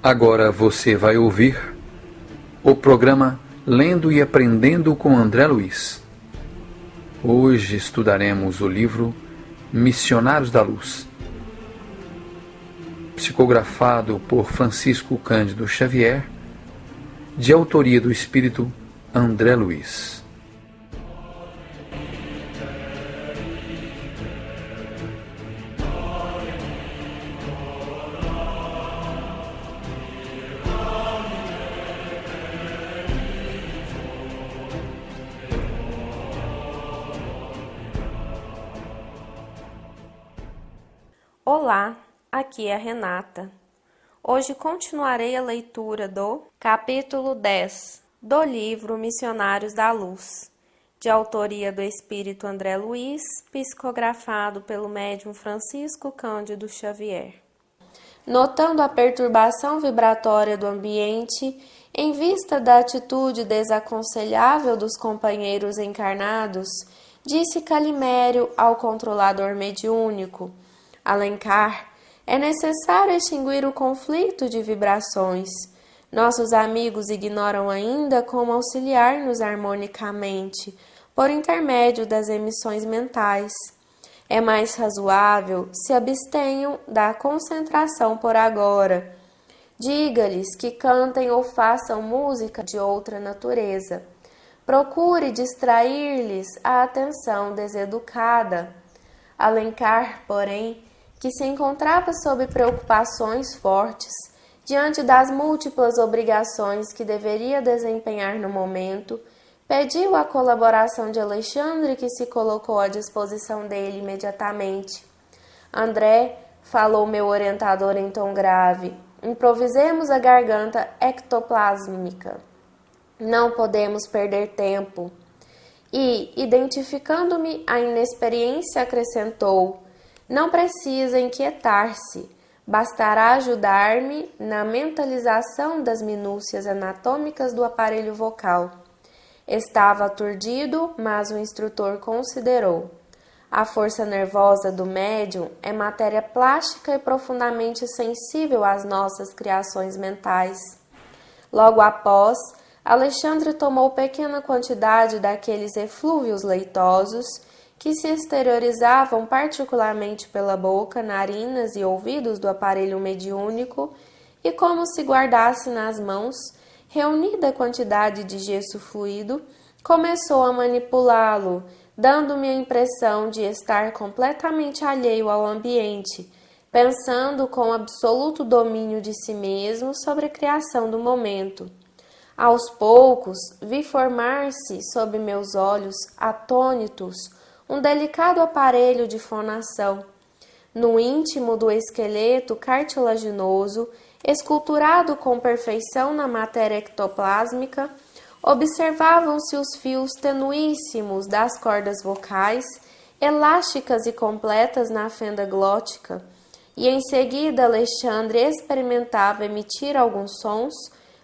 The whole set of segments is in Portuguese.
Agora você vai ouvir o programa Lendo e Aprendendo com André Luiz. Hoje estudaremos o livro Missionários da Luz, psicografado por Francisco Cândido Xavier, de autoria do espírito André Luiz. Olá, aqui é a Renata. Hoje continuarei a leitura do capítulo 10 do livro Missionários da Luz, de autoria do espírito André Luiz, psicografado pelo médium Francisco Cândido Xavier. Notando a perturbação vibratória do ambiente, em vista da atitude desaconselhável dos companheiros encarnados, disse Calimério ao controlador mediúnico: Alencar, é necessário extinguir o conflito de vibrações. Nossos amigos ignoram ainda como auxiliar-nos harmonicamente, por intermédio das emissões mentais. É mais razoável se abstenham da concentração por agora. Diga-lhes que cantem ou façam música de outra natureza. Procure distrair-lhes a atenção deseducada. Alencar, porém, que se encontrava sob preocupações fortes, diante das múltiplas obrigações que deveria desempenhar no momento, pediu a colaboração de Alexandre, que se colocou à disposição dele imediatamente. André, falou meu orientador em tom grave, improvisemos a garganta ectoplásmica. Não podemos perder tempo. E, identificando-me a inexperiência, acrescentou: não precisa inquietar-se, bastará ajudar-me na mentalização das minúcias anatômicas do aparelho vocal. Estava aturdido, mas o instrutor considerou: a força nervosa do médium é matéria plástica e profundamente sensível às nossas criações mentais. Logo após, Alexandre tomou pequena quantidade daqueles eflúvios leitosos que se exteriorizavam particularmente pela boca, narinas e ouvidos do aparelho mediúnico e, como se guardasse nas mãos, reunida a quantidade de gesso fluido, começou a manipulá-lo, dando-me a impressão de estar completamente alheio ao ambiente, pensando com absoluto domínio de si mesmo sobre a criação do momento. Aos poucos, vi formar-se sob meus olhos, atônitos, um delicado aparelho de fonação. No íntimo do esqueleto cartilaginoso, esculturado com perfeição na matéria ectoplásmica, observavam-se os fios tenuíssimos das cordas vocais, elásticas e completas na fenda glótica, e em seguida Alexandre experimentava emitir alguns sons,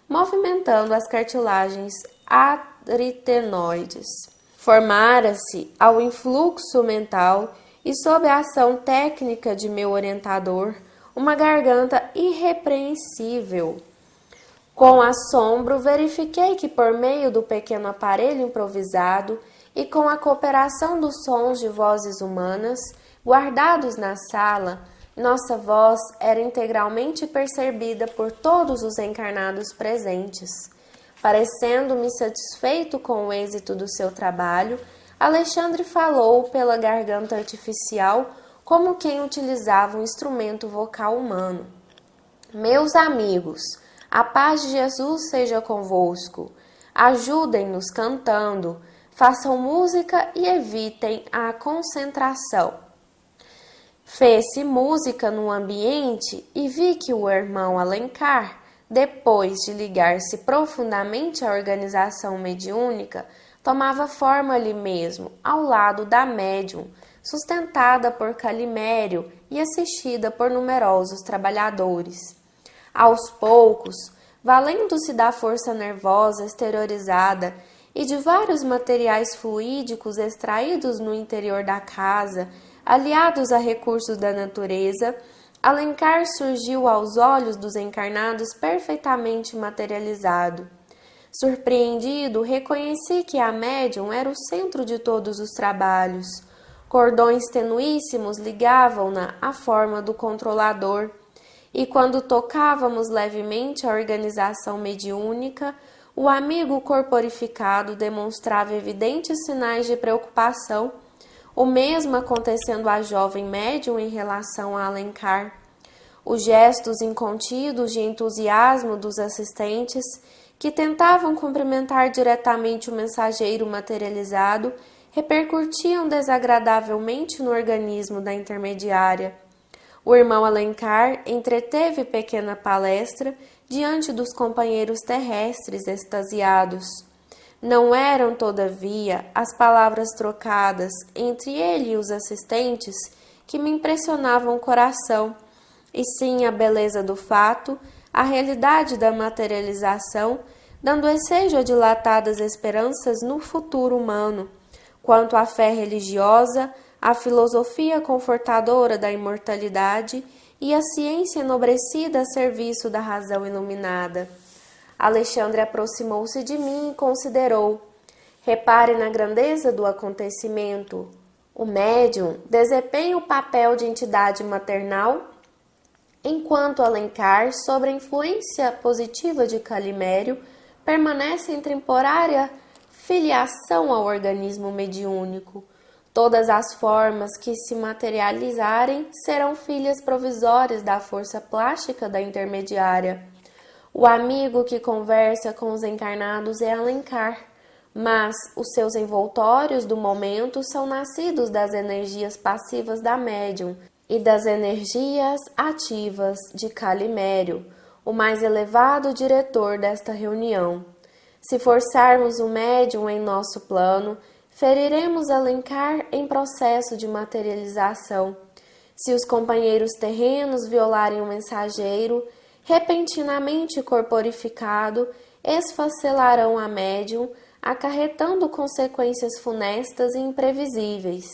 movimentando as cartilagens aritenoides. Formara-se ao influxo mental e sob a ação técnica de meu orientador, uma garganta irrepreensível. Com assombro, verifiquei que por meio do pequeno aparelho improvisado e com a cooperação dos sons de vozes humanas, guardados na sala, nossa voz era integralmente percebida por todos os encarnados presentes. Parecendo-me satisfeito com o êxito do seu trabalho, Alexandre falou pela garganta artificial como quem utilizava um instrumento vocal humano. Meus amigos, a paz de Jesus seja convosco. Ajudem-nos cantando, façam música e evitem a concentração. Fez-se música no ambiente e vi que o irmão Alencar, depois de ligar-se profundamente à organização mediúnica, tomava forma ali mesmo, ao lado da médium, sustentada por Calimério e assistida por numerosos trabalhadores. Aos poucos, valendo-se da força nervosa exteriorizada e de vários materiais fluídicos extraídos no interior da casa, aliados a recursos da natureza, Alencar surgiu aos olhos dos encarnados perfeitamente materializado. Surpreendido, reconheci que a médium era o centro de todos os trabalhos. Cordões tenuíssimos ligavam-na à forma do controlador, e quando tocávamos levemente a organização mediúnica, o amigo corporificado demonstrava evidentes sinais de preocupação, o mesmo acontecendo à jovem médium em relação a Alencar. Os gestos incontidos de entusiasmo dos assistentes, que tentavam cumprimentar diretamente o mensageiro materializado, repercutiam desagradavelmente no organismo da intermediária. O irmão Alencar entreteve pequena palestra diante dos companheiros terrestres extasiados. Não eram, todavia, as palavras trocadas entre ele e os assistentes que me impressionavam o coração, e sim a beleza do fato, a realidade da materialização, dando ensejo a dilatadas esperanças no futuro humano, quanto à fé religiosa, a filosofia confortadora da imortalidade e a ciência enobrecida a serviço da razão iluminada. Alexandre aproximou-se de mim e considerou. Repare na grandeza do acontecimento. O médium desempenha o papel de entidade maternal, enquanto Alencar, sob a influência positiva de Calimério, permanece em temporária filiação ao organismo mediúnico. Todas as formas que se materializarem serão filhas provisórias da força plástica da intermediária. O amigo que conversa com os encarnados é Alencar, mas os seus envoltórios do momento são nascidos das energias passivas da médium e das energias ativas de Calimério, o mais elevado diretor desta reunião. Se forçarmos o médium em nosso plano, feriremos Alencar em processo de materialização. Se os companheiros terrenos violarem o mensageiro, repentinamente corporificado, esfacelarão a médium, acarretando consequências funestas e imprevisíveis.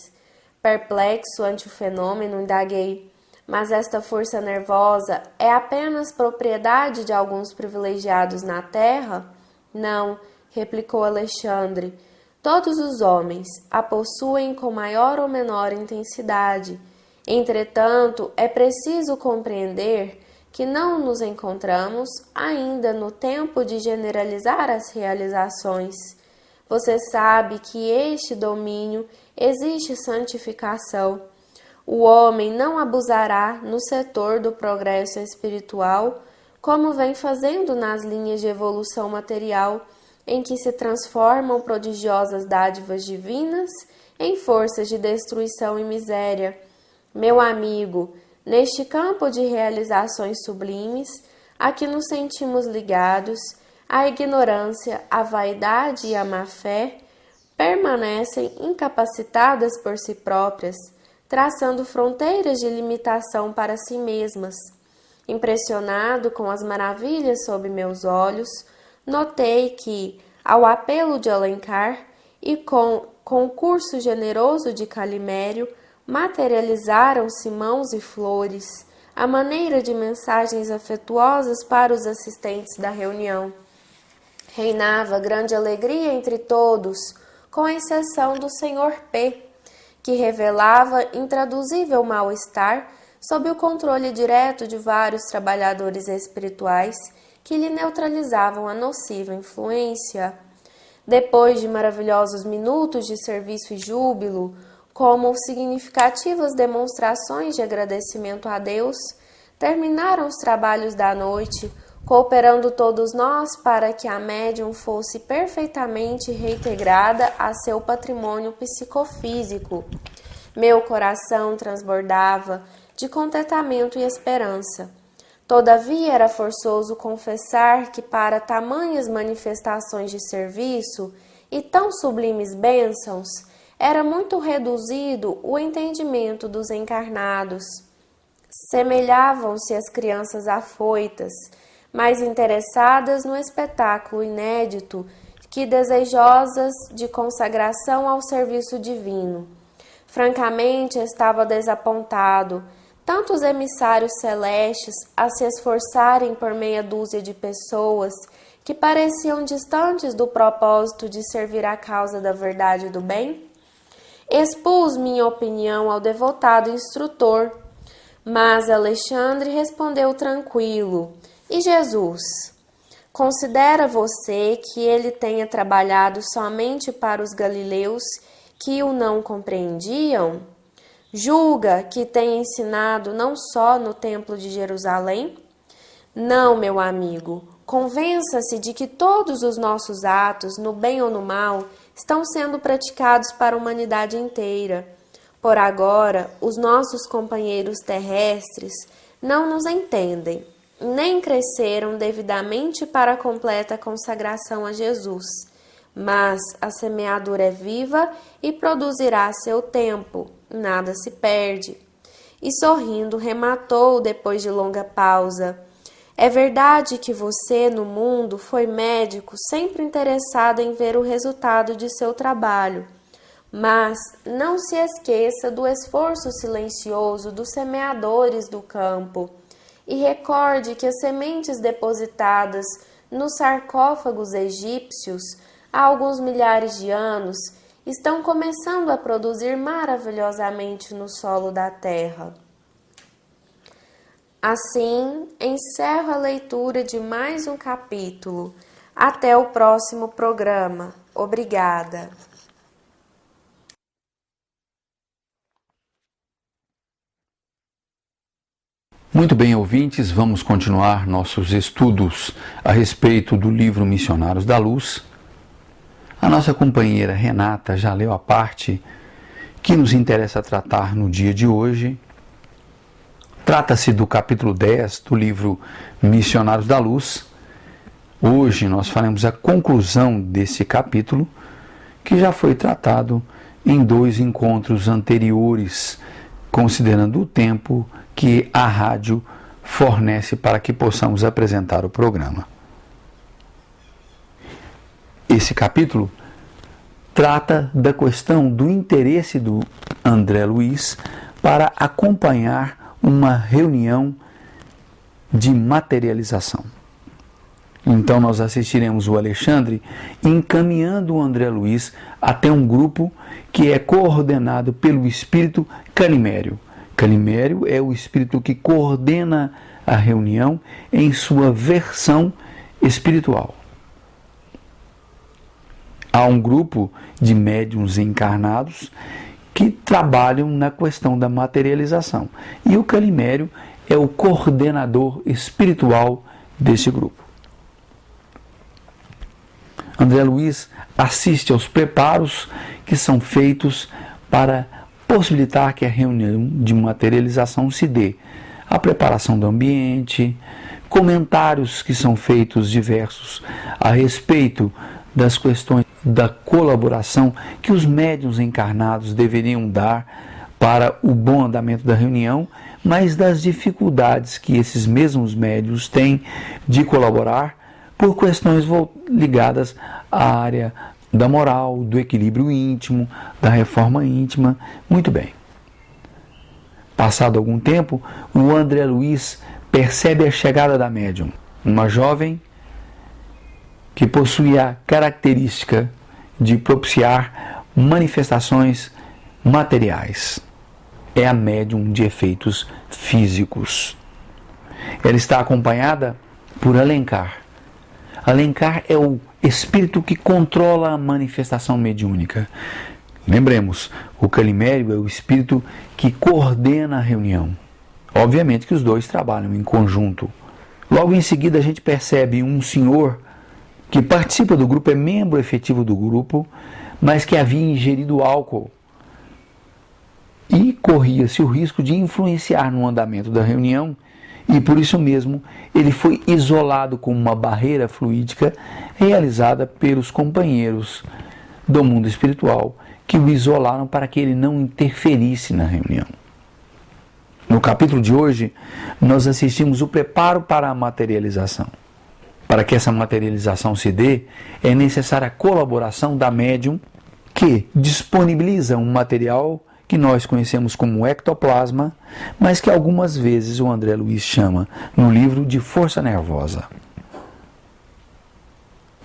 Perplexo ante o fenômeno, indaguei: mas esta força nervosa é apenas propriedade de alguns privilegiados na Terra? Não, replicou Alexandre. Todos os homens a possuem com maior ou menor intensidade. Entretanto, é preciso compreender que não nos encontramos ainda no tempo de generalizar as realizações. Você sabe que este domínio exige santificação. O homem não abusará no setor do progresso espiritual, como vem fazendo nas linhas de evolução material, em que se transformam prodigiosas dádivas divinas em forças de destruição e miséria. Meu amigo, neste campo de realizações sublimes, a que nos sentimos ligados, a ignorância, a vaidade e a má-fé permanecem incapacitadas por si próprias, traçando fronteiras de limitação para si mesmas. Impressionado com as maravilhas sob meus olhos, notei que, ao apelo de Alencar e com concurso generoso de Calimério, materializaram-se mãos e flores, à maneira de mensagens afetuosas para os assistentes da reunião. Reinava grande alegria entre todos, com exceção do Sr. P., que revelava intraduzível mal-estar sob o controle direto de vários trabalhadores espirituais que lhe neutralizavam a nociva influência. Depois de maravilhosos minutos de serviço e júbilo, como significativas demonstrações de agradecimento a Deus, terminaram os trabalhos da noite, cooperando todos nós para que a médium fosse perfeitamente reintegrada a seu patrimônio psicofísico. Meu coração transbordava de contentamento e esperança. Todavia era forçoso confessar que para tamanhas manifestações de serviço e tão sublimes bênçãos era muito reduzido o entendimento dos encarnados. Semelhavam-se às crianças afoitas, mais interessadas no espetáculo inédito que desejosas de consagração ao serviço divino. Francamente estava desapontado, tantos emissários celestes a se esforçarem por meia dúzia de pessoas que pareciam distantes do propósito de servir a causa da verdade e do bem? Expus minha opinião ao devotado instrutor, mas Alexandre respondeu tranquilo: E Jesus? Considera você que ele tenha trabalhado somente para os galileus que o não compreendiam? Julga que tenha ensinado não só no templo de Jerusalém? Não, meu amigo, convença-se de que todos os nossos atos, no bem ou no mal, estão sendo praticados para a humanidade inteira. Por agora, os nossos companheiros terrestres não nos entendem, nem cresceram devidamente para a completa consagração a Jesus. Mas a semeadura é viva e produzirá a seu tempo, nada se perde. E sorrindo, rematou depois de longa pausa: É verdade que você, no mundo, foi médico, sempre interessado em ver o resultado de seu trabalho. Mas não se esqueça do esforço silencioso dos semeadores do campo. E recorde que as sementes depositadas nos sarcófagos egípcios há alguns milhares de anos estão começando a produzir maravilhosamente no solo da terra. Assim, encerro a leitura de mais um capítulo. Até o próximo programa. Obrigada. Muito bem, ouvintes, vamos continuar nossos estudos a respeito do livro Missionários da Luz. A nossa companheira Renata já leu a parte que nos interessa tratar no dia de hoje. Trata-se do capítulo 10 do livro Missionários da Luz. Hoje nós faremos a conclusão desse capítulo, que já foi tratado em 2 encontros anteriores, considerando o tempo que a rádio fornece para que possamos apresentar o programa. Esse capítulo trata da questão do interesse do André Luiz para acompanhar uma reunião de materialização. Então nós assistiremos o Alexandre encaminhando o André Luiz até um grupo que é coordenado pelo espírito Calimério. Calimério é o espírito que coordena a reunião em sua versão espiritual. Há um grupo de médiuns encarnados que trabalham na questão da materialização. E o Calimério é o coordenador espiritual desse grupo. André Luiz assiste aos preparos que são feitos para possibilitar que a reunião de materialização se dê. A preparação do ambiente, comentários que são feitos diversos a respeito das questões da colaboração que os médiuns encarnados deveriam dar para o bom andamento da reunião, mas das dificuldades que esses mesmos médiuns têm de colaborar por questões ligadas à área da moral, do equilíbrio íntimo, da reforma íntima. Muito bem. Passado algum tempo, o André Luiz percebe a chegada da médium, uma jovem que possui a característica de propiciar manifestações materiais. É a médium de efeitos físicos. Ela está acompanhada por Alencar. Alencar é o espírito que controla a manifestação mediúnica. Lembremos, o Calimério é o espírito que coordena a reunião. Obviamente que os dois trabalham em conjunto. Logo em seguida a gente percebe um senhor que participa do grupo, é membro efetivo do grupo, mas que havia ingerido álcool e corria-se o risco de influenciar no andamento da reunião, e por isso mesmo ele foi isolado com uma barreira fluídica realizada pelos companheiros do mundo espiritual, que o isolaram para que ele não interferisse na reunião. No capítulo de hoje, nós assistimos o preparo para a materialização. Para que essa materialização se dê, é necessária a colaboração da médium, que disponibiliza um material que nós conhecemos como ectoplasma, mas que algumas vezes o André Luiz chama no livro de força nervosa.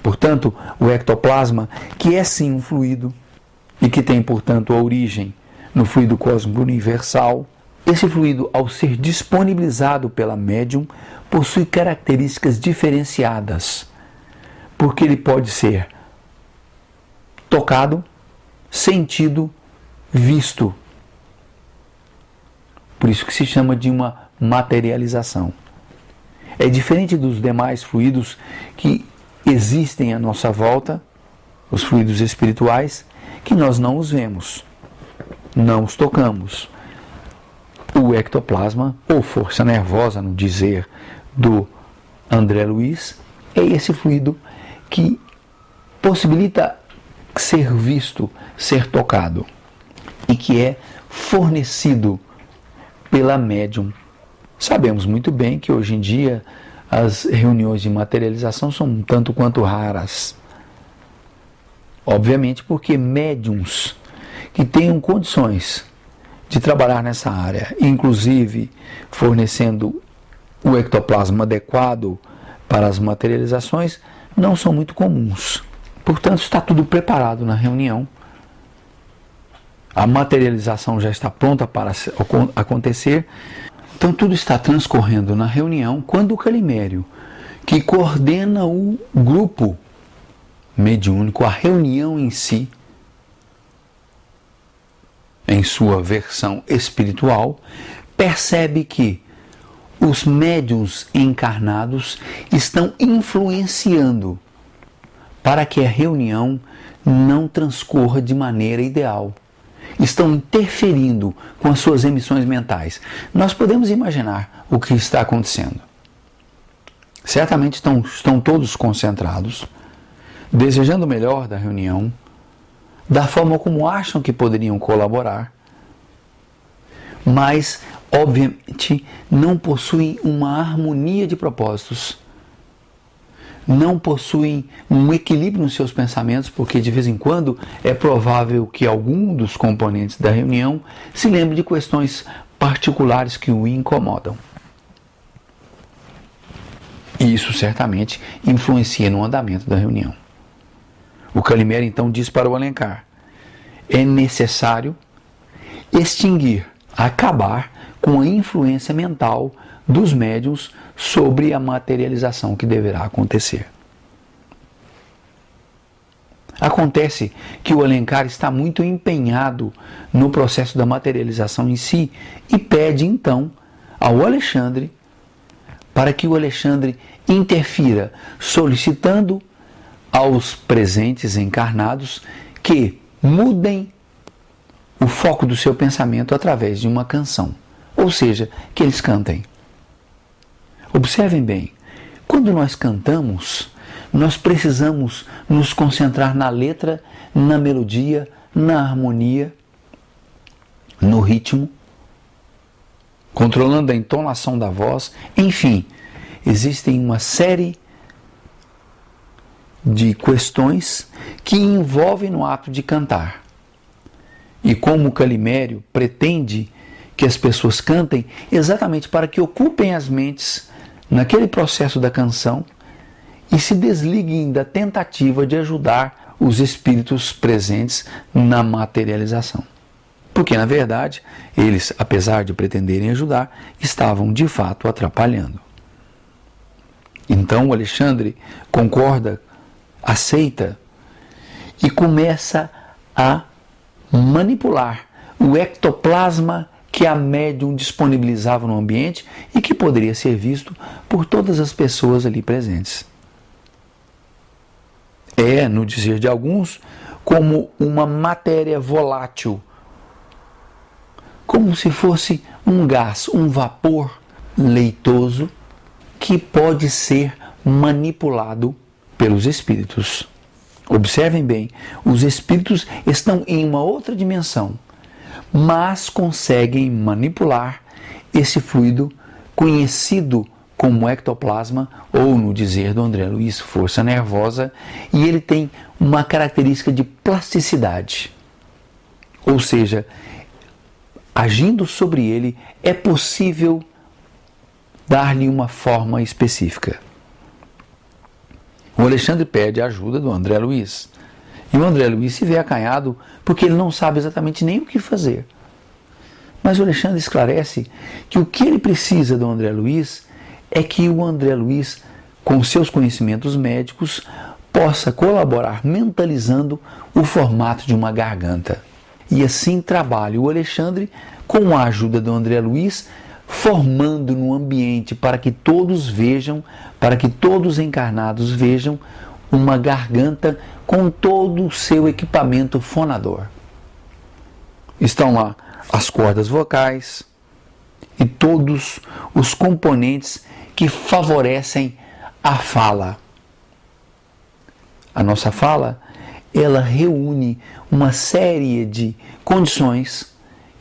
Portanto, o ectoplasma, que é sim um fluido e que tem, portanto, a origem no fluido cósmico universal, esse fluido, ao ser disponibilizado pela médium, possui características diferenciadas, porque ele pode ser tocado, sentido, visto. Por isso que se chama de uma materialização. É diferente dos demais fluidos que existem à nossa volta, os fluidos espirituais, que nós não os vemos, não os tocamos. O ectoplasma, ou força nervosa, no dizer do André Luiz, é esse fluido que possibilita ser visto, ser tocado, e que é fornecido pela médium. Sabemos muito bem que hoje em dia as reuniões de materialização são um tanto quanto raras. Obviamente porque médiums que tenham condições de trabalhar nessa área, inclusive fornecendo o ectoplasma adequado para as materializações, não são muito comuns. Portanto, está tudo preparado na reunião. A materialização já está pronta para acontecer. Então, tudo está transcorrendo na reunião quando o calimério, que coordena o grupo mediúnico, a reunião em si, em sua versão espiritual, percebe que os médiuns encarnados estão influenciando para que a reunião não transcorra de maneira ideal. Estão interferindo com as suas emissões mentais. Nós podemos imaginar o que está acontecendo. Certamente estão todos concentrados, desejando o melhor da reunião, da forma como acham que poderiam colaborar, mas, obviamente, não possuem uma harmonia de propósitos, não possuem um equilíbrio nos seus pensamentos, porque de vez em quando é provável que algum dos componentes da reunião se lembre de questões particulares que o incomodam. E isso certamente influencia no andamento da reunião. O Calimério então diz para o Alencar: é necessário extinguir, acabar com a influência mental dos médiuns sobre a materialização que deverá acontecer. Acontece que o Alencar está muito empenhado no processo da materialização em si e pede então ao Alexandre para que o Alexandre interfira, solicitando aos presentes encarnados que mudem o foco do seu pensamento através de uma canção, ou seja, que eles cantem. Observem bem, quando nós cantamos, nós precisamos nos concentrar na letra, na melodia, na harmonia, no ritmo, controlando a entonação da voz, enfim, existem uma série de questões que envolvem no ato de cantar. E como o Calimério pretende que as pessoas cantem exatamente para que ocupem as mentes naquele processo da canção e se desliguem da tentativa de ajudar os espíritos presentes na materialização. Porque, na verdade, eles, apesar de pretenderem ajudar, estavam de fato atrapalhando. Então o Alexandre concorda, aceita e começa a manipular o ectoplasma que a médium disponibilizava no ambiente e que poderia ser visto por todas as pessoas ali presentes. É, no dizer de alguns, como uma matéria volátil, como se fosse um gás, um vapor leitoso que pode ser manipulado pelos espíritos. Observem bem, os espíritos estão em uma outra dimensão, mas conseguem manipular esse fluido conhecido como ectoplasma, ou no dizer do André Luiz, força nervosa, e ele tem uma característica de plasticidade. Ou seja, agindo sobre ele, é possível dar-lhe uma forma específica. O Alexandre pede a ajuda do André Luiz. E o André Luiz se vê acanhado porque ele não sabe exatamente nem o que fazer. Mas o Alexandre esclarece que o que ele precisa do André Luiz é que o André Luiz, com seus conhecimentos médicos, possa colaborar mentalizando o formato de uma garganta. E assim trabalha o Alexandre com a ajuda do André Luiz, formando no ambiente para que todos vejam, para que todos os encarnados vejam uma garganta com todo o seu equipamento fonador. Estão lá as cordas vocais e todos os componentes que favorecem a fala. A nossa fala, ela reúne uma série de condições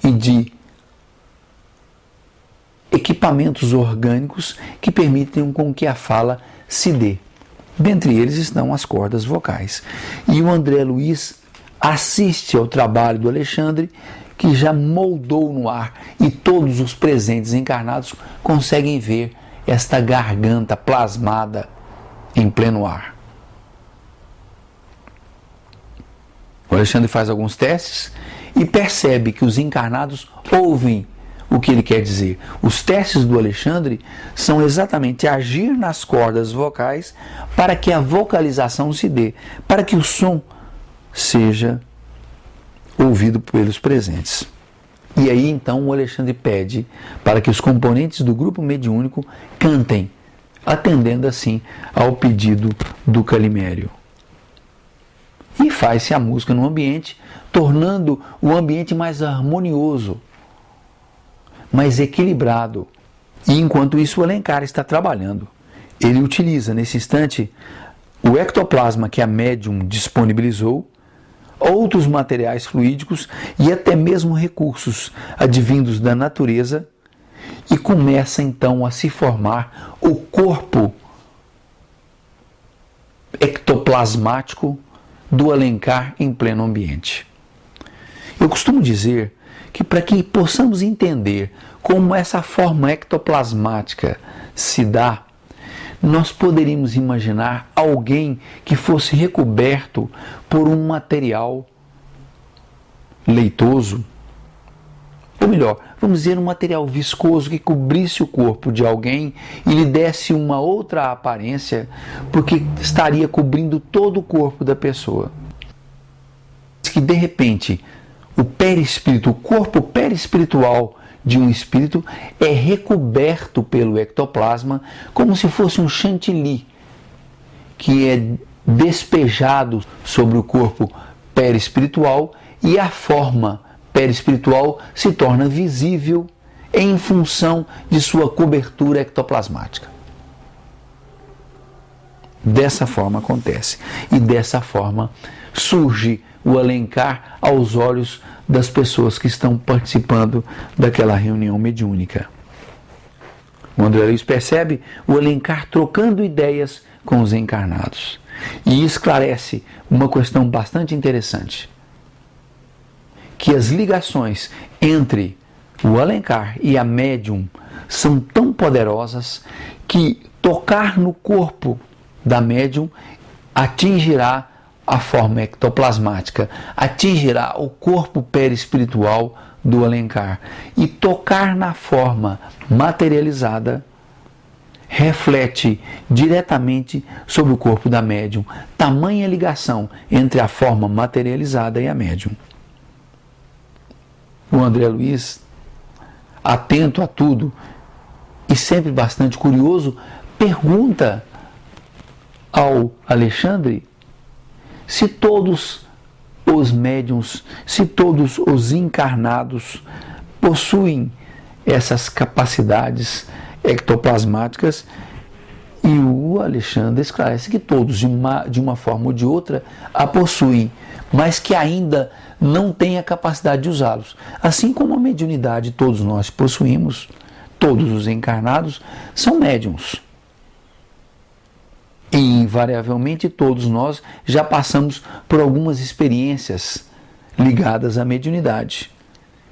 e de equipamentos orgânicos que permitem com que a fala se dê. Dentre eles estão as cordas vocais. E o André Luiz assiste ao trabalho do Alexandre, que já moldou no ar, e todos os presentes encarnados conseguem ver esta garganta plasmada em pleno ar. O Alexandre faz alguns testes e percebe que os encarnados ouvem o que ele quer dizer. Os testes do Alexandre são exatamente agir nas cordas vocais para que a vocalização se dê, para que o som seja ouvido pelos presentes. E aí então o Alexandre pede para que os componentes do grupo mediúnico cantem, atendendo assim ao pedido do Calimério. E faz-se a música no ambiente, tornando o ambiente mais harmonioso, mais equilibrado. E enquanto isso o Alencar está trabalhando. Ele utiliza nesse instante o ectoplasma que a médium disponibilizou, outros materiais fluídicos e até mesmo recursos advindos da natureza, e começa então a se formar o corpo ectoplasmático do Alencar em pleno ambiente. Eu costumo dizer que para que possamos entender como essa forma ectoplasmática se dá, nós poderíamos imaginar alguém que fosse recoberto por um material leitoso, ou melhor, vamos dizer, um material viscoso que cobrisse o corpo de alguém e lhe desse uma outra aparência, porque estaria cobrindo todo o corpo da pessoa. Que de repente o perispírito, o corpo perispiritual de um espírito é recoberto pelo ectoplasma como se fosse um chantilly que é despejado sobre o corpo perispiritual, e a forma perispiritual se torna visível em função de sua cobertura ectoplasmática. Dessa forma acontece, e dessa forma surge o Alencar aos olhos das pessoas que estão participando daquela reunião mediúnica. O André Luiz percebe o Alencar trocando ideias com os encarnados e esclarece uma questão bastante interessante, que as ligações entre o Alencar e a médium são tão poderosas que tocar no corpo da médium atingirá a forma ectoplasmática, atingirá o corpo perispiritual do Alencar, e tocar na forma materializada reflete diretamente sobre o corpo da médium. Tamanha ligação entre a forma materializada e a médium. O André Luiz, atento a tudo e sempre bastante curioso, pergunta ao Alexandre se todos os médiuns, se todos os encarnados possuem essas capacidades ectoplasmáticas, e o Alexandre esclarece que todos, de uma forma ou de outra, a possuem, mas que ainda não têm a capacidade de usá-los. Assim como a mediunidade todos nós possuímos, todos os encarnados são médiuns. E invariavelmente todos nós já passamos por algumas experiências ligadas à mediunidade.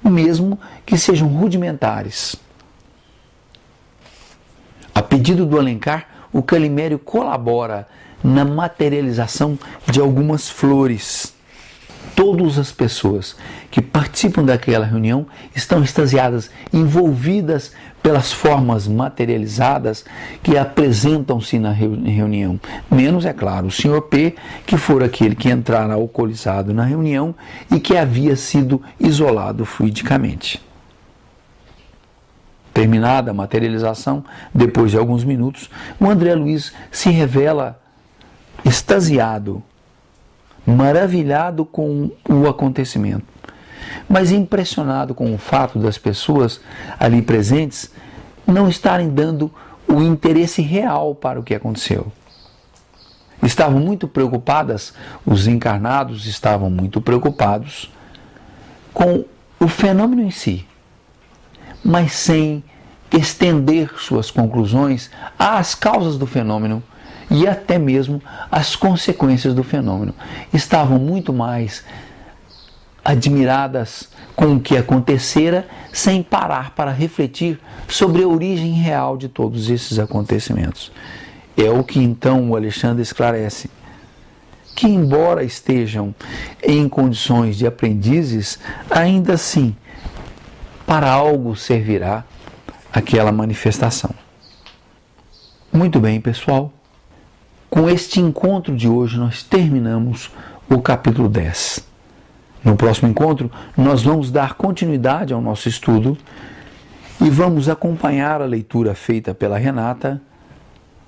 mesmo que sejam rudimentares. A pedido do Alencar, o Calimério colabora na materialização de algumas flores. Todas as pessoas que participam daquela reunião estão extasiadas, envolvidas pelas formas materializadas que apresentam-se na reunião. Menos, é claro, o Sr. P, que for aquele que entrara alcoolizado na reunião e que havia sido isolado fluidicamente. Terminada a materialização, depois de alguns minutos, o André Luiz se revela extasiado, maravilhado com o acontecimento, mas impressionado com o fato das pessoas ali presentes não estarem dando o interesse real para o que aconteceu. Estavam muito preocupadas, os encarnados estavam muito preocupados com o fenômeno em si, mas sem estender suas conclusões às causas do fenômeno e até mesmo às consequências do fenômeno. Estavam muito mais admiradas com o que acontecera, sem parar para refletir sobre a origem real de todos esses acontecimentos. É o que então o Alexandre esclarece, que embora estejam em condições de aprendizes, ainda assim, para algo servirá aquela manifestação. Muito bem, pessoal. Com este encontro de hoje, nós terminamos o capítulo 10. No próximo encontro, nós vamos dar continuidade ao nosso estudo e vamos acompanhar a leitura feita pela Renata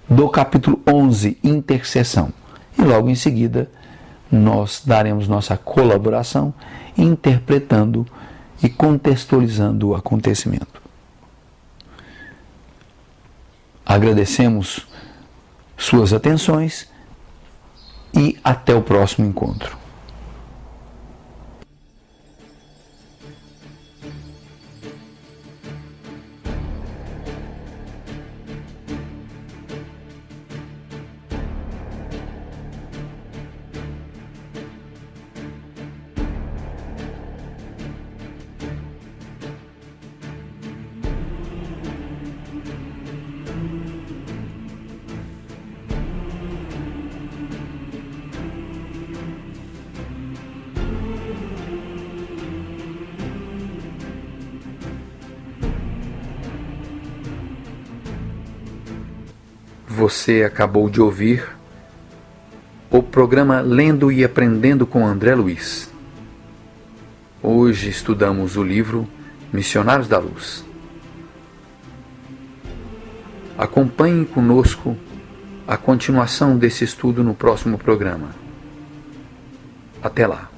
do capítulo 11, Intercessão. E logo em seguida, nós daremos nossa colaboração interpretando e contextualizando o acontecimento. Agradecemos suas atenções e até o próximo encontro. Você acabou de ouvir o programa Lendo e Aprendendo com André Luiz. Hoje estudamos o livro Missionários da Luz. Acompanhe conosco a continuação desse estudo no próximo programa. Até lá!